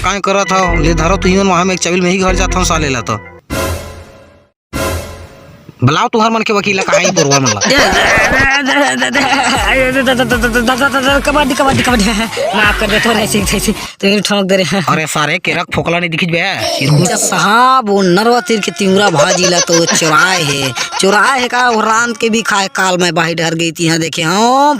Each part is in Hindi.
कहाँ करत हूँ ले धरो तू वहाँ में एक चविल में ही घर जाता हूँ साले ला तो बुलाओ तुहर मन के वकील कहाँ ही पुरवा मन कबड्डी कबड्डी कबड्डी माफ कर दे थोड़ा ऐसे तो ठोक दे रहे। अरे सारे केरक फोकला नहीं दिखी बे साहब वो नरवा तीर के तिमरा भाजी ला तो चुराए है का वो रात के भी खाए काल में बाहर डर गई थी। यहाँ देखे हाँ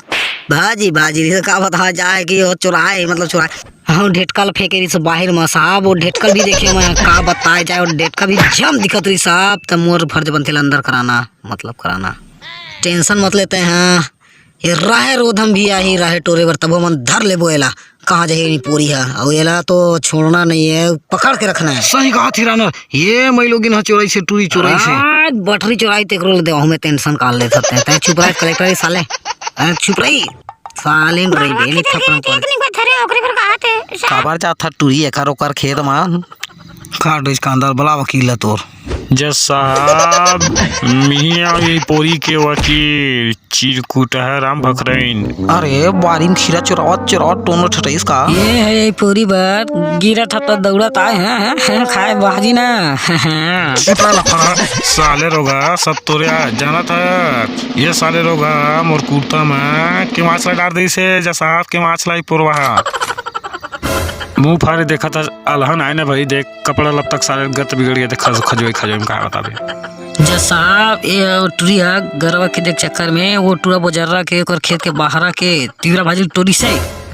भाजी भाजी का बता जाए कि वो चुराए मतलब चुराए हाँ ढेटकल फेंके रही बाहर में साहब। वो ढेटकल भी देखे मैं का बताए जाए। और ढेटकल भी जम दिखत रही साहब। तब मोर फर्ज बनते अंदर कराना मतलब कराना टेंशन मत लेते हैं। ये राहे रोधम भी आई राहे टोरे बर तब मन धर ले बोला कहाँ जाए पूरी है और येला तो छोड़ना नहीं है पकड़ के रखना है। सही कहा थी राना ये मैं लोग चोराई से टूरी चोराई से बटरी चोराई तेरे को दे हमें टेंशन काल ले सकते हैं। चुप रहा कलेक्टर साले चुप रही साले रही बेली थपन पर काबर जात था टूरी एकर ओकर खेत में काट इसका अंदर बला वकील है तोर जज साहब मियाँ ये पोरी के वकील चिरकुट है राम भखरैन। अरे बारिन खीरा चुरावत टोनो ठटई इसका ये है ये पूरी बात गिरा था दौड़त आए हैं खाए बाजी ना साले रोगा सब तोरे जाना था ये साले रोगा मोर कुर्ता में के माछला डाल दी से जज साहब के माछला ही पुरवा मुंह फाड़े देखा था अलहन आए ना भाई देख कपड़ा लब तक सारे गत बिगड़ गया देख खजोई में कहा बता दे जज साहब ये टूरिया गरवा के देख चक्कर में वो टूरा बोजर्रा के और खेत के बाहर के तीवरा भाजी टोरी से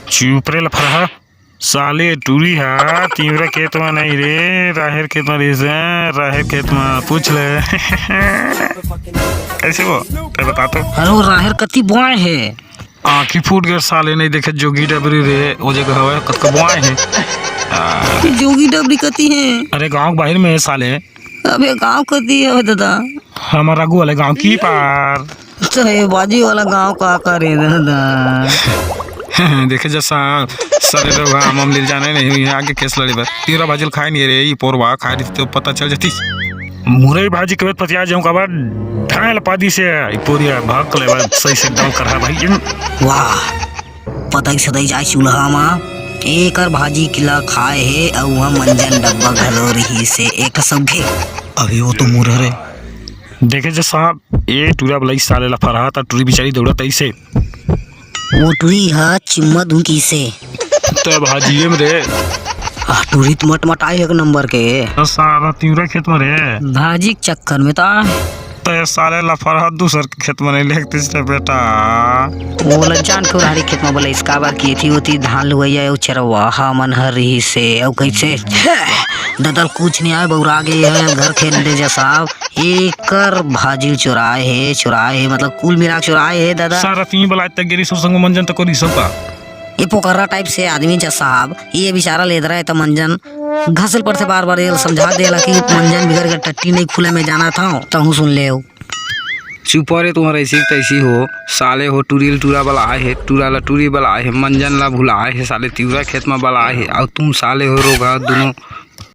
चुपरे लफड़ा साले टूरी है तीवरा खेत में नहीं रे राहेर खेत में राहेर खेत में पूछ ले कैसे वो बता तो। अरे राहेर कति बुआए है आँखी फूट गए साले नहीं देखे जोगी डबरी रे वो जगह हवे कत बुआए है जोगी डबरी कति है। अरे गांव बाहर में है साले अबे गांव कति है दादा हमारा रघु वाले गांव की पार तो ये बाजी वाला गांव का करे दादा देखे जैसा सारे लोग हम ले जाने नहीं आगे केस लड़े बस तीरा भाजिल खाए नहीं रे ये पोरवा खाए तो पता चल जाती मुरई भाजी के पतिया जाऊं का बाद ढाल पादी से पूरी भाग ले बाद सही से डाल कर भाई वाह पता ही सदै जाए चूल्हा में एक और भाजी किला खाए है और वह मंजन डब्बा घलो रही से एक सौघे अभी वो तो मुरहर है देखे जो साहब ये टूरा बलाई साले लफड़ा था टूरी बेचारी दौड़त ऐसे वो टूरी है चिम्मा दूंगी से तो भाजी में रे टूरी तो मट आई एक नंबर के सारा तीवरा खेत में रे भाजी के चक्कर में तो सारे लफड़ा दूसर खेत में नहीं लेते बेटा वो लजान के उधारी खेत में बोला इसका बार की थी होती धान लुवैया चरवाहा मन हर रही से और कैसे ददल कुछ नहीं आए बउरा गए है घर खेत दे जा साहब एक भाजी चुराए है मतलब कुल मिला चुराए है दादा सारा तीन बला तक गिरी संग मंजन तक कोई सब का ये पोखरा टाइप से आदमी जा साहब ये बेचारा ले रहा है तो मंजन घसल पर से बार बार ये समझा देला कि मंजन बिगड़ के टट्टी नहीं खुले में जाना था तो सुन ले चुप रे तुम्हारा ऐसी तैसी हो साले हो टूरी टूरा वाला आए है टूरा ला टूरी वाला आए है मंजन ला भूला आए है साले तीवरा खेत में वाला आए है और तुम साले हो रोगा दोनों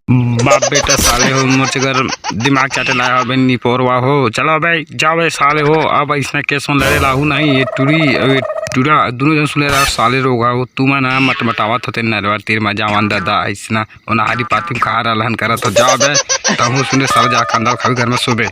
बाप बेटा साले हो मोचगर दिमाग चाटे लाया बनी पोरवा हो चलो भाई जाओ भाई साले हो अब इसने केस में लड़े लाहू नहीं ये टूरी और टूरा दोनों जन सुले रहा साले रोगा हो तुम ना मटमटावत होते नरवा तीर में जावान दादा ऐसा उन्हारी पाती खा रहा करा तो जाओ भाई तब सुने साले जा कंदा खावी घर में सुबह